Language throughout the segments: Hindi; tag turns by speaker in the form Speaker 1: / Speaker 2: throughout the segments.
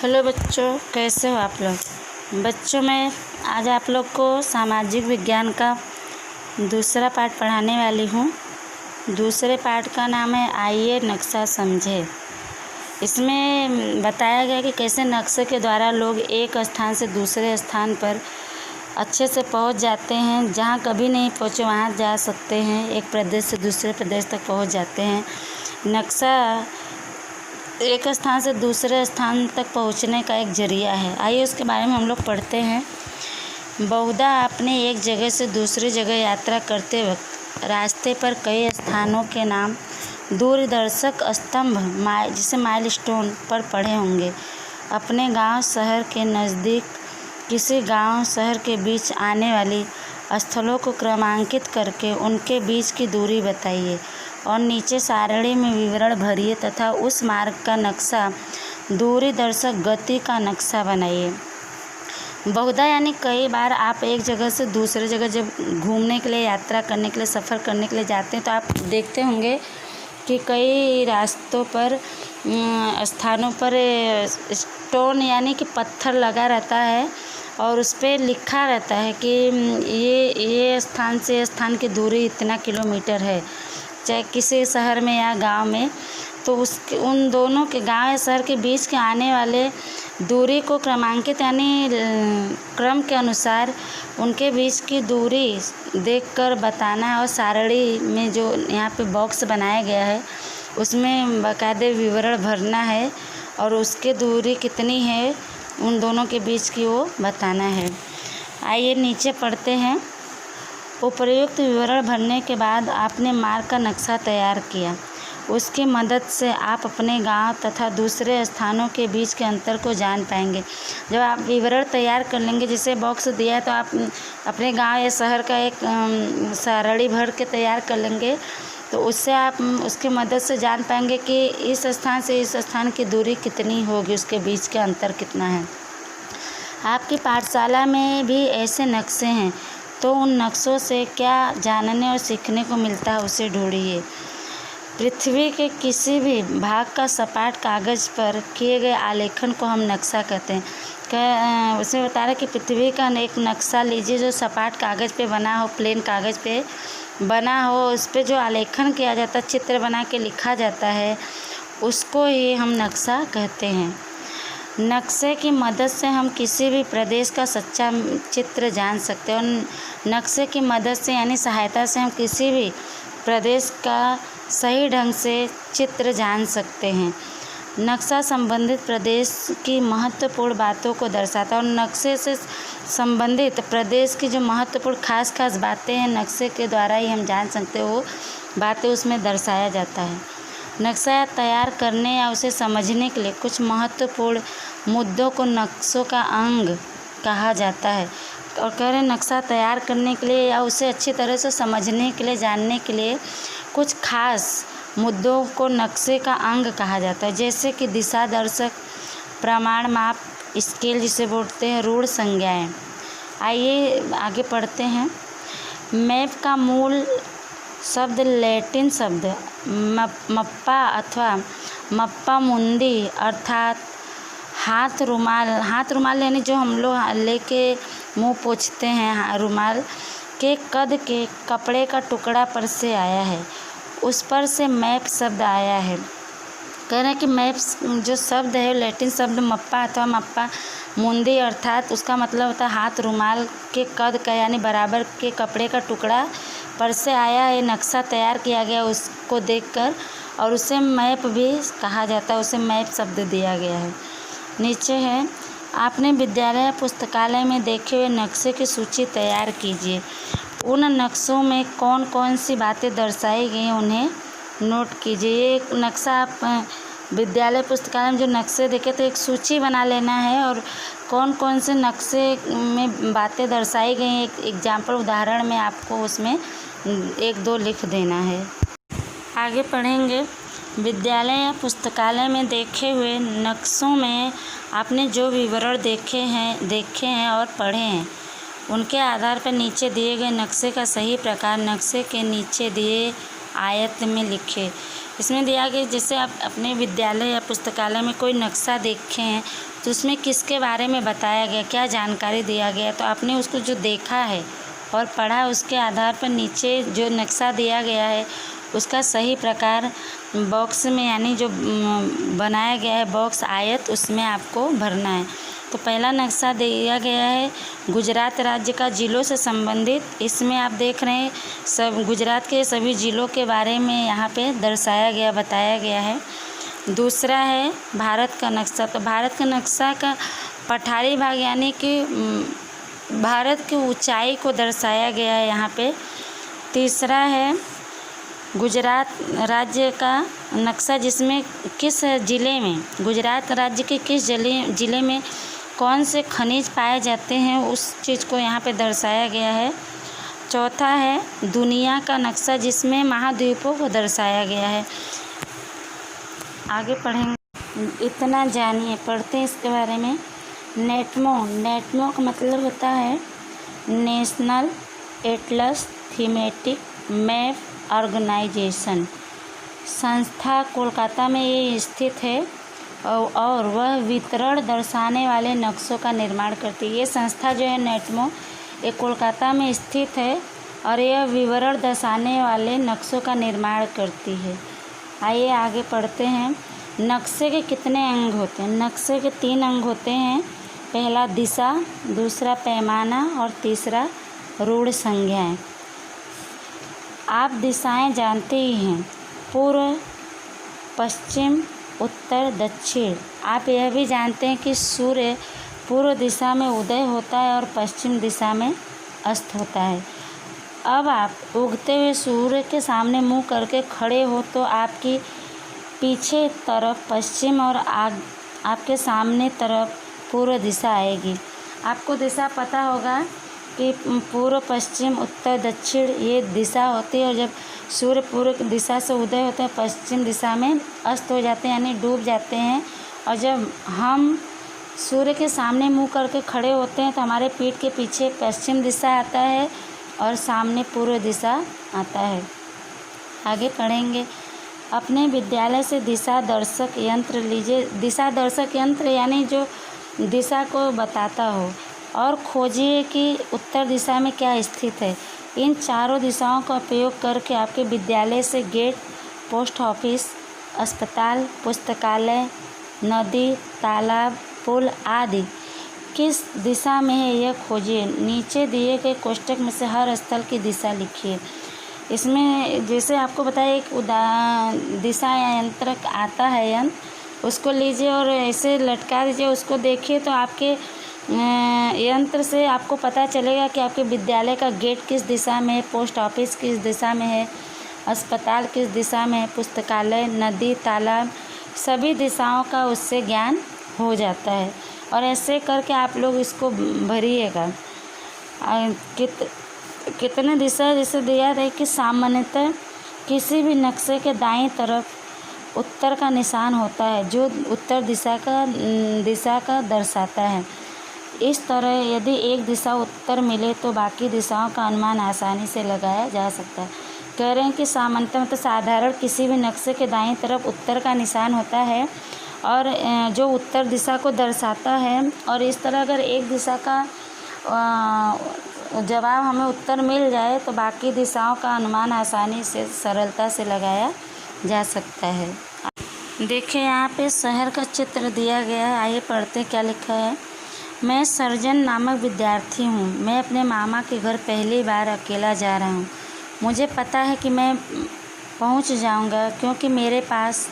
Speaker 1: हेलो बच्चों, कैसे हो आप लोग। बच्चों, मैं आज आप लोग को सामाजिक विज्ञान का दूसरा पाठ पढ़ाने वाली हूँ। दूसरे पाठ का नाम है आइए नक्शा समझे। इसमें बताया गया कि कैसे नक्शे के द्वारा लोग एक स्थान से दूसरे स्थान पर अच्छे से पहुँच जाते हैं। जहाँ कभी नहीं पहुँचे वहाँ जा सकते हैं। एक प्रदेश से दूसरे प्रदेश तक पहुँच जाते हैं। नक्शा एक स्थान से दूसरे स्थान तक पहुंचने का एक जरिया है। आइए उसके बारे में हम लोग पढ़ते हैं। बहुधा आपने एक जगह से दूसरी जगह यात्रा करते वक्त रास्ते पर कई स्थानों के नाम दूरदर्शक स्तंभ जिसे माइलस्टोन पर पढ़े होंगे। अपने गांव शहर के नज़दीक किसी गांव शहर के बीच आने वाली स्थलों को क्रमांकित करके उनके बीच की दूरी बताइए और नीचे सारणी में विवरण भरिए तथा उस मार्ग का नक्शा दूरी दर्शक गति का नक्शा बनाइए। बहुधा यानी कई बार आप एक जगह से दूसरे जगह जब घूमने के लिए, यात्रा करने के लिए, सफ़र करने के लिए जाते हैं तो आप देखते होंगे कि कई रास्तों पर स्थानों पर स्टोन यानी कि पत्थर लगा रहता है और उस पर लिखा रहता है कि ये स्थान से स्थान की दूरी इतना किलोमीटर है, चाहे किसी शहर में या गांव में। तो उन दोनों के गांव या शहर के बीच के आने वाले दूरी को क्रमांकित यानी क्रम के अनुसार उनके बीच की दूरी देखकर बताना है। और सारणी में जो यहाँ पे बॉक्स बनाया गया है उसमें बाकायदे विवरण भरना है और उसके दूरी कितनी है उन दोनों के बीच की वो बताना है। आइए नीचे पढ़ते हैं। उपर्युक्त विवरण भरने के बाद आपने मार्ग का नक्शा तैयार किया। उसकी मदद से आप अपने गांव तथा दूसरे स्थानों के बीच के अंतर को जान पाएंगे। जब आप विवरण तैयार कर लेंगे, जैसे बॉक्स दिया है तो आप अपने गांव या शहर का एक सारणी भर के तैयार कर लेंगे, तो उससे आप उसकी मदद से जान पाएंगे कि इस स्थान से इस स्थान की दूरी कितनी होगी, उसके बीच के अंतर कितना है। आपकी पाठशाला में भी ऐसे नक्शे हैं तो उन नक्शों से क्या जानने और सीखने को मिलता है उसे ढूंढिए। पृथ्वी के किसी भी भाग का सपाट कागज़ पर किए गए आलेखन को हम नक्शा कहते हैं। उसमें बता रहा है कि पृथ्वी का एक नक्शा लीजिए जो सपाट कागज़ पे बना हो, प्लेन कागज़ पे बना हो, उस पर जो आलेखन किया जाता है, चित्र बना के लिखा जाता है, उसको ही हम नक्शा कहते हैं। नक्शे की मदद से हम किसी भी प्रदेश का सच्चा चित्र जान सकते हैं और नक्शे की मदद से यानी सहायता से हम किसी भी प्रदेश का सही ढंग से चित्र जान सकते हैं। नक्शा संबंधित प्रदेश की महत्वपूर्ण बातों को दर्शाता है और नक्शे से संबंधित प्रदेश की जो महत्वपूर्ण खास बातें हैं नक्शे के द्वारा ही हम जान सकते हैं, वो बातें उसमें दर्शाया जाता है। नक्शा तैयार करने या उसे समझने के लिए कुछ महत्वपूर्ण मुद्दों को नक्शों का अंग कहा जाता है। और कह रहे नक्शा तैयार करने के लिए या उसे अच्छी तरह से समझने के लिए, जानने के लिए कुछ खास मुद्दों को नक्शे का अंग कहा जाता है, जैसे कि दिशा दर्शक, प्रमाण माप, स्केल जिसे बोलते हैं, रूढ़ संज्ञाएँ। आइए आगे पढ़ते हैं। मैप का मूल शब्द लैटिन शब्द मप्पा अथवा मप्पा मुंदी अर्थात हाथ रुमाल यानी जो हम लोग लेके मुंह पोंछते हैं, रुमाल के कद के कपड़े का टुकड़ा पर से आया है। उस पर से मैप शब्द आया है। कह रहे हैं कि मैप जो शब्द है लैटिन शब्द मप्पा अथवा मप्पा मुंदी अर्थात उसका मतलब होता है हाथ रुमाल के कद का यानी बराबर के कपड़े का टुकड़ा पर से आया है। नक्शा तैयार किया गया उसको देखकर और उसे मैप भी कहा जाता है, उसे मैप शब्द दिया गया है। नीचे है, आपने विद्यालय या पुस्तकालय में देखे हुए नक्शे की सूची तैयार कीजिए। उन नक्शों में कौन कौन सी बातें दर्शाई गई उन्हें नोट कीजिए। ये नक्शा आप विद्यालय पुस्तकालय में जो नक्शे देखे तो एक सूची बना लेना है और कौन कौन से नक्शे में बातें दर्शाई गई एक एग्जाम्पल उदाहरण में आपको उसमें 1-2 लिख देना है। आगे पढ़ेंगे। विद्यालय या पुस्तकालय में देखे हुए नक्शों में आपने जो विवरण देखे हैं और पढ़े हैं उनके आधार पर नीचे दिए गए नक्शे का सही प्रकार नक्शे के नीचे दिए आयत में लिखे। इसमें दिया गया जैसे आप अपने विद्यालय या पुस्तकालय में कोई नक्शा देखे हैं तो उसमें किसके बारे में बताया गया, क्या जानकारी दिया गया, तो आपने उसको जो देखा है और पढ़ा उसके आधार पर नीचे जो नक्शा दिया गया है उसका सही प्रकार बॉक्स में यानी जो बनाया गया है बॉक्स आयत उसमें आपको भरना है। तो पहला नक्शा दिया गया है गुजरात राज्य का जिलों से संबंधित। इसमें आप देख रहे हैं सब गुजरात के सभी ज़िलों के बारे में यहाँ पे दर्शाया गया, बताया गया है। दूसरा है भारत का नक्शा। तो भारत का नक्शा का पठारी भाग यानी कि भारत की ऊंचाई को दर्शाया गया है यहाँ पे। तीसरा है गुजरात राज्य का नक्शा जिसमें किस ज़िले में गुजरात राज्य के किस ज़िले में कौन से खनिज पाए जाते हैं उस चीज़ को यहाँ पे दर्शाया गया है। चौथा है दुनिया का नक्शा जिसमें महाद्वीपों को दर्शाया गया है। आगे पढ़ेंगे, इतना जानिए, पढ़ते हैं इसके बारे में। नेटमो का मतलब होता है national atlas thematic map organisation. संस्था कोलकाता में ये स्थित है और वह वितरण दर्शाने वाले नक्शों का निर्माण करती है। ये संस्था जो है नेटमो ये कोलकाता में स्थित है और यह विवरण दर्शाने वाले नक्शों का निर्माण करती है। आइए आगे पढ़ते हैं। नक्शे के कितने अंग होते हैं? नक्शे के 3 अंग होते हैं। पहला दिशा, दूसरा पैमाना और तीसरा रूढ़ संज्ञाएं। आप दिशाएं जानते ही हैं, पूर्व, पश्चिम, उत्तर, दक्षिण। आप यह भी जानते हैं कि सूर्य पूर्व दिशा में उदय होता है और पश्चिम दिशा में अस्त होता है। अब आप उगते हुए सूर्य के सामने मुंह करके खड़े हो तो आपकी पीछे तरफ पश्चिम और आपके सामने तरफ पूर्व दिशा आएगी। आपको दिशा पता होगा कि पूर्व, पश्चिम, उत्तर, दक्षिण ये दिशा होती है और जब सूर्य पूर्व दिशा से उदय होते हैं पश्चिम दिशा में अस्त हो जाते हैं यानी डूब जाते हैं। और जब हम सूर्य के सामने मुंह करके खड़े होते हैं तो हमारे पीठ के पीछे पश्चिम दिशा आता है और सामने पूर्व दिशा आता है। आगे पढ़ेंगे। अपने विद्यालय से दिशा दर्शक यंत्र लीजिए। दिशा दर्शक यंत्र यानी जो दिशा को बताता हो और खोजिए कि उत्तर दिशा में क्या स्थित है। इन चारों दिशाओं का उपयोग करके आपके विद्यालय से गेट, पोस्ट ऑफिस, अस्पताल, पुस्तकालय, नदी, तालाब, पुल आदि किस दिशा में है यह खोजिए। नीचे दिए गए कोष्ठक में से हर स्थल की दिशा लिखिए। इसमें जैसे आपको बताया एक दिशा यंत्र आता है यंत्र, उसको लीजिए और ऐसे लटका दीजिए, उसको देखिए तो आपके यंत्र से आपको पता चलेगा कि आपके विद्यालय का गेट किस दिशा में है, पोस्ट ऑफिस किस दिशा में है, अस्पताल किस दिशा में है, पुस्तकालय, नदी, तालाब, सभी दिशाओं का उससे ज्ञान हो जाता है। और ऐसे करके आप लोग इसको भरिएगा। कितने दिशा जैसे दिया है कि सामान्यतः किसी भी नक्शे के दाईं तरफ उत्तर का निशान होता है जो उत्तर दिशा का दर्शाता है। इस तरह यदि एक दिशा उत्तर मिले तो बाकी दिशाओं का अनुमान आसानी से लगाया जा सकता है। कह रहे हैं कि सामान्यतः मतलब साधारण किसी भी नक्शे के दाईं तरफ उत्तर का निशान होता है और जो उत्तर दिशा को दर्शाता है। और इस तरह अगर एक दिशा का जवाब हमें उत्तर मिल जाए तो बाकी दिशाओं का अनुमान आसानी से सरलता से लगाया जा सकता है। देखिए यहाँ पे शहर का चित्र दिया गया है। आइए पढ़ते क्या लिखा है। मैं सर्जन नामक विद्यार्थी हूँ। मैं अपने मामा के घर पहली बार अकेला जा रहा हूँ। मुझे पता है कि मैं पहुँच जाऊँगा क्योंकि मेरे पास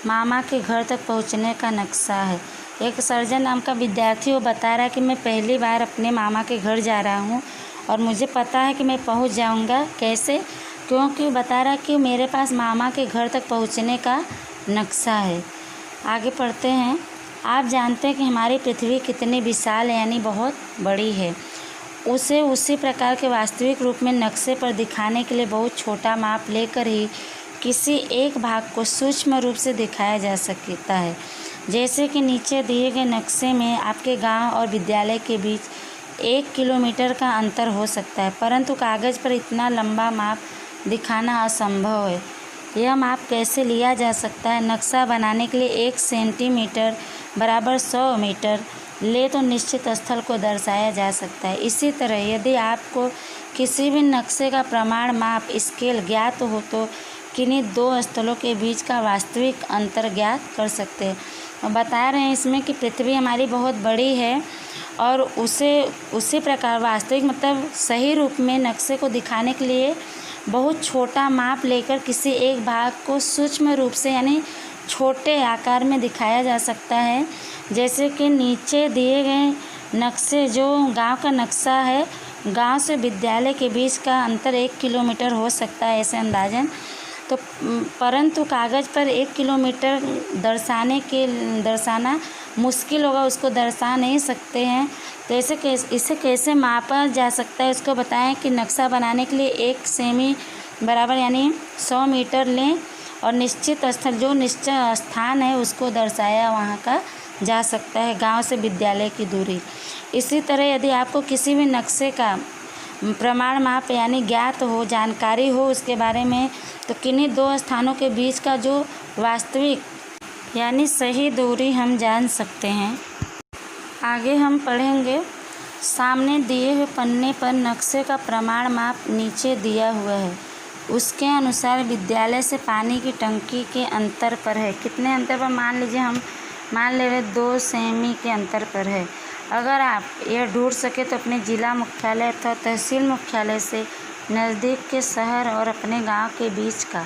Speaker 1: मामा के घर तक पहुँचने का नक्शा है। एक सर्जन नाम का विद्यार्थी वो बता रहा है कि मैं पहली बार अपने मामा के घर जा रहा हूँ और मुझे पता है कि मैं पहुँच जाऊँगा। कैसे? क्योंकि बता रहा है कि मेरे पास मामा के घर तक पहुँचने का नक्शा है। आगे पढ़ते हैं। आप जानते हैं कि हमारी पृथ्वी कितनी विशाल यानी बहुत बड़ी है। उसे उसी प्रकार के वास्तविक रूप में नक्शे पर दिखाने के लिए बहुत छोटा माप लेकर ही किसी एक भाग को सूक्ष्म रूप से दिखाया जा सकता है। जैसे कि नीचे दिए गए नक्शे में आपके गांव और विद्यालय के बीच 1 किलोमीटर का अंतर हो सकता है, परंतु कागज़ पर इतना लंबा माप दिखाना असंभव है। यह माप कैसे लिया जा सकता है? नक्शा बनाने के लिए 1 सेंटीमीटर बराबर 100 मीटर ले तो निश्चित स्थल को दर्शाया जा सकता है। इसी तरह यदि आपको किसी भी नक्शे का प्रमाण माप स्केल ज्ञात हो तो किन्हीं 2 स्थलों के बीच का वास्तविक अंतर ज्ञात कर सकते हैं। और बता रहे हैं इसमें कि पृथ्वी हमारी बहुत बड़ी है और उसी प्रकार वास्तविक मतलब सही रूप में नक्शे को दिखाने के लिए बहुत छोटा माप लेकर किसी एक भाग को सूक्ष्म रूप से यानी छोटे आकार में दिखाया जा सकता है। जैसे कि नीचे दिए गए नक्शे, जो गांव का नक्शा है, गांव से विद्यालय के बीच का अंतर 1 किलोमीटर हो सकता है ऐसे अंदाजन। तो परंतु कागज़ पर 1 किलोमीटर दर्शाना मुश्किल होगा, उसको दर्शा नहीं सकते हैं। तो इसे कैसे मापा जा सकता है इसको बताएं कि नक्शा बनाने के लिए 1 सेमी बराबर यानी 100 मीटर लें और निश्चित स्थल, जो निश्चित स्थान है उसको दर्शाया वहाँ का जा सकता है, गांव से विद्यालय की दूरी। इसी तरह यदि आपको किसी भी नक्शे का प्रमाण माप यानी ज्ञात हो, जानकारी हो उसके बारे में, तो किन्हीं 2 स्थानों के बीच का जो वास्तविक यानी सही दूरी हम जान सकते हैं। आगे हम पढ़ेंगे, सामने दिए हुए पन्ने पर नक्शे का प्रमाण माप नीचे दिया हुआ है। उसके अनुसार विद्यालय से पानी की टंकी के अंतर पर है। कितने अंतर पर? मान ले रहे 2 सेमी के अंतर पर है। अगर आप यह ढूंढ सके तो अपने जिला मुख्यालय अथवा तहसील मुख्यालय से नज़दीक के शहर और अपने गांव के बीच का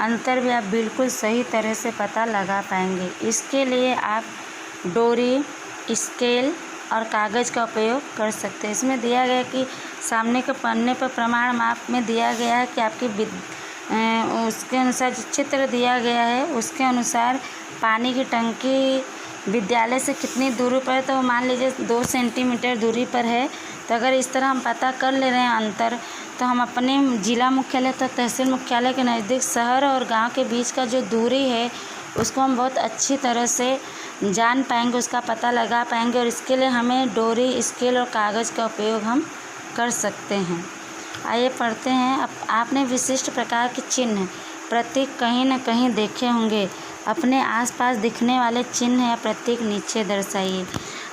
Speaker 1: अंतर भी आप बिल्कुल सही तरह से पता लगा पाएंगे। इसके लिए आप डोरी, स्केल और कागज़ का उपयोग कर सकते हैं। इसमें दिया गया कि सामने के पन्ने पर प्रमाण माप में दिया गया है कि आपकी उसके अनुसार जो चित्र दिया गया है उसके अनुसार पानी की टंकी विद्यालय से कितनी दूरी पर है, तो मान लीजिए 2 सेंटीमीटर दूरी पर है। तो अगर इस तरह हम पता कर ले रहे हैं अंतर, तो हम अपने जिला मुख्यालय तथा तहसील मुख्यालय के नज़दीक शहर और गांव के बीच का जो दूरी है उसको हम बहुत अच्छी तरह से जान पाएंगे, उसका पता लगा पाएंगे। और इसके लिए हमें डोरी, स्केल और कागज़ का उपयोग हम कर सकते हैं। आइए पढ़ते हैं। अब आपने विशिष्ट प्रकार के चिन्ह, प्रतीक कहीं न कहीं देखे होंगे। अपने आसपास दिखने वाले चिन्ह या प्रतीक नीचे दर्शाइए।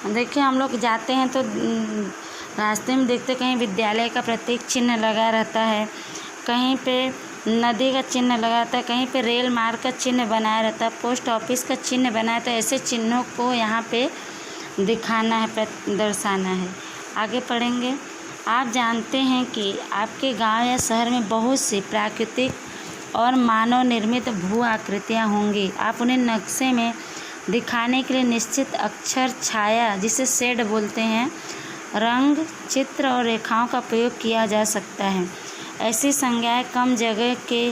Speaker 1: देखिए, हम लोग जाते हैं तो रास्ते में देखते कहीं विद्यालय का प्रतीक चिन्ह लगा रहता है, कहीं पे नदी का चिन्ह लगा रहता है, कहीं पे रेल मार्ग का चिन्ह बनाया रहता है, पोस्ट ऑफिस का चिन्ह बनाया रहता है। ऐसे चिन्हों को यहाँ पे दिखाना है, दर्शाना है। आगे पढ़ेंगे। आप जानते हैं कि आपके गांव या शहर में बहुत सी प्राकृतिक और मानव निर्मित भू आकृतियाँ होंगी। आप उन्हें नक्शे में दिखाने के लिए निश्चित अक्षर, छाया जिसे शेड बोलते हैं, रंग, चित्र और रेखाओं का प्रयोग किया जा सकता है। ऐसी संज्ञाएं कम जगह के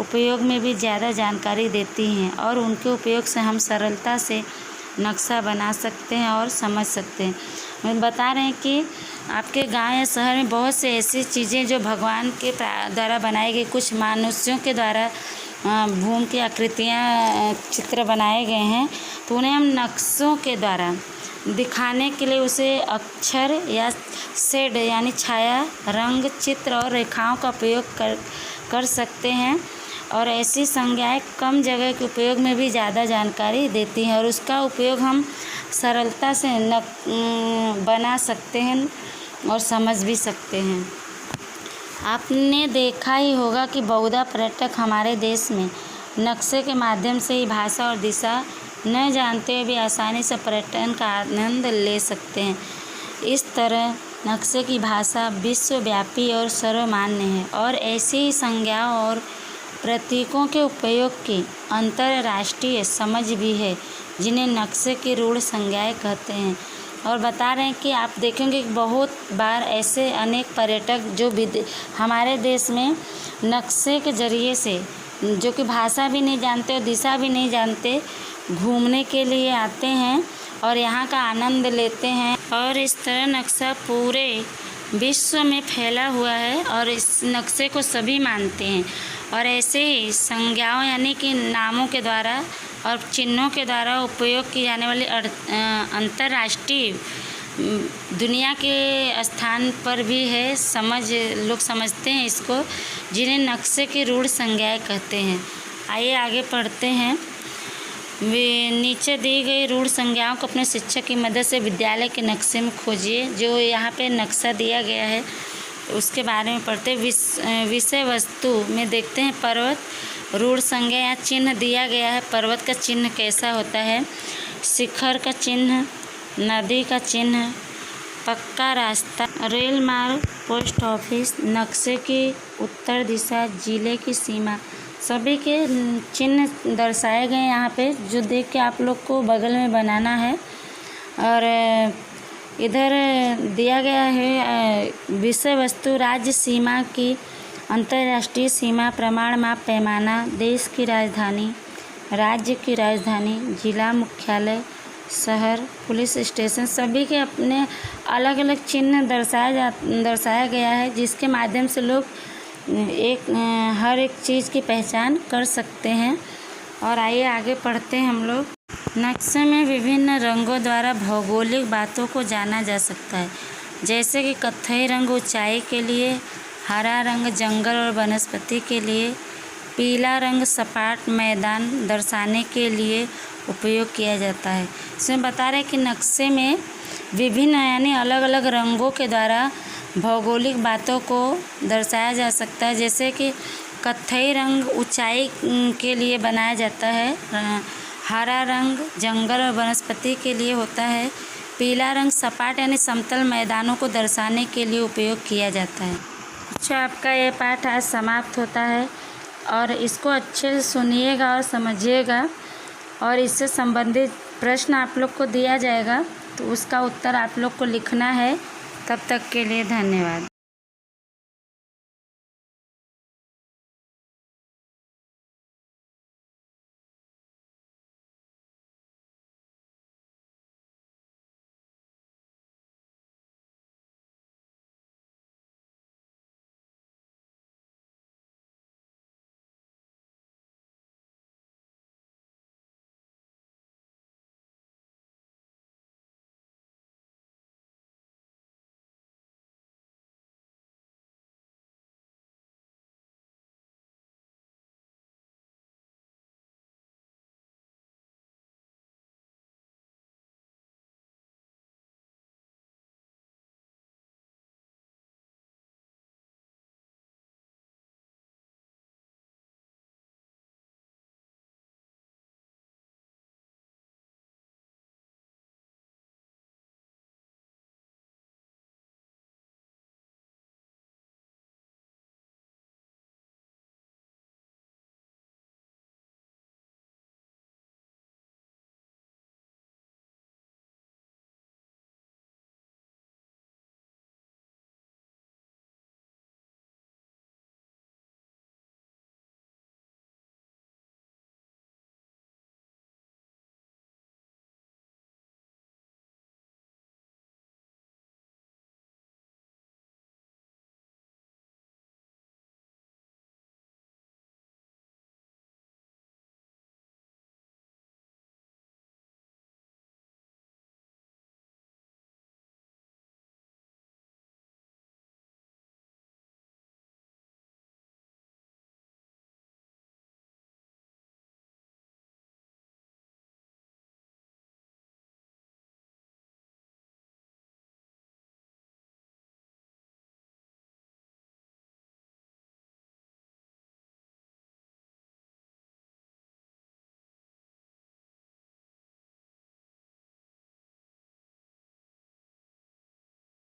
Speaker 1: उपयोग में भी ज़्यादा जानकारी देती हैं और उनके उपयोग से हम सरलता से नक्शा बना सकते हैं और समझ सकते हैं। हम बता रहे हैं कि आपके गांव या शहर में बहुत से ऐसी चीज़ें जो भगवान के द्वारा बनाई गई, कुछ मनुष्यों के द्वारा भूमि की आकृतियाँ, चित्र बनाए गए हैं, तो उन्हें हम नक्शों के द्वारा दिखाने के लिए उसे अक्षर या शेड यानी छाया, रंग, चित्र और रेखाओं का प्रयोग कर सकते हैं। और ऐसी संज्ञाएं कम जगह के उपयोग में भी ज़्यादा जानकारी देती हैं और उसका उपयोग हम सरलता से बना सकते हैं और समझ भी सकते हैं। आपने देखा ही होगा कि बहुधा पर्यटक हमारे देश में नक्शे के माध्यम से ही भाषा और दिशा न जानते हुए भी आसानी से पर्यटन का आनंद ले सकते हैं। इस तरह नक्शे की भाषा विश्वव्यापी और सर्वमान्य है और ऐसी ही संज्ञाओं और प्रतीकों के उपयोग की अंतर्राष्ट्रीय समझ भी है, जिन्हें नक्शे की रूढ़ संज्ञाएं कहते हैं। और बता रहे हैं कि आप देखेंगे कि बहुत बार ऐसे अनेक पर्यटक जो हमारे देश में नक्शे के ज़रिए से, जो कि भाषा भी नहीं जानते और दिशा भी नहीं जानते, घूमने के लिए आते हैं और यहाँ का आनंद लेते हैं। और इस तरह नक्शा पूरे विश्व में फैला हुआ है और इस नक्शे को सभी मानते हैं। और ऐसे ही संज्ञाओं यानी कि नामों के द्वारा और चिन्हों के द्वारा उपयोग की जाने वाली अंतर्राष्ट्रीय दुनिया के स्थान पर भी है, लोग समझते हैं इसको, जिन्हें नक्शे की रूढ़ संज्ञाएं कहते हैं। आइए आगे पढ़ते हैं। वे नीचे दी गई रूढ़ संज्ञाओं को अपने शिक्षक की मदद से विद्यालय के नक्शे में खोजिए। जो यहाँ पे नक्शा दिया गया है उसके बारे में पढ़ते। विषय वस्तु में देखते हैं पर्वत। रूढ़ संज्ञा या चिन्ह दिया गया है। पर्वत का चिन्ह कैसा होता है? शिखर का चिन्ह, नदी का चिन्ह, पक्का रास्ता, रेल मार्ग, पोस्ट ऑफिस, नक्शे की उत्तर दिशा, जिले की सीमा, सभी के चिन्ह दर्शाए गए यहाँ पे, जो देख के आप लोग को बगल में बनाना है। और इधर दिया गया है विषय वस्तु, राज्य सीमा की, अंतर्राष्ट्रीय सीमा, प्रमाण, माप, पैमाना, देश की राजधानी, राज्य की राजधानी, जिला मुख्यालय, शहर, पुलिस स्टेशन, सभी के अपने अलग अलग चिन्ह दर्शाया गया है, जिसके माध्यम से लोग हर एक चीज़ की पहचान कर सकते हैं। और आइए आगे पढ़ते हैं हम लोग। नक्शे में विभिन्न रंगों द्वारा भौगोलिक बातों को जाना जा सकता है, जैसे कि कत्थई रंग ऊंचाई के लिए, हरा रंग जंगल और वनस्पति के लिए, पीला रंग सपाट मैदान दर्शाने के लिए उपयोग किया जाता है। इसमें बता रहे हैं कि नक्शे में विभिन्न यानी अलग अलग रंगों के द्वारा भौगोलिक बातों को दर्शाया जा सकता है। जैसे कि कत्थई रंग ऊंचाई के लिए बनाया जाता है, हरा रंग जंगल और वनस्पति के लिए होता है, पीला रंग सपाट यानी समतल मैदानों को दर्शाने के लिए उपयोग किया जाता है। अच्छा, आपका ये पाठ आज समाप्त होता है और इसको अच्छे से सुनिएगा और समझिएगा, और इससे संबंधित प्रश्न आप लोग को दिया जाएगा तो उसका उत्तर आप लोग को लिखना है। तब तक के लिए धन्यवाद।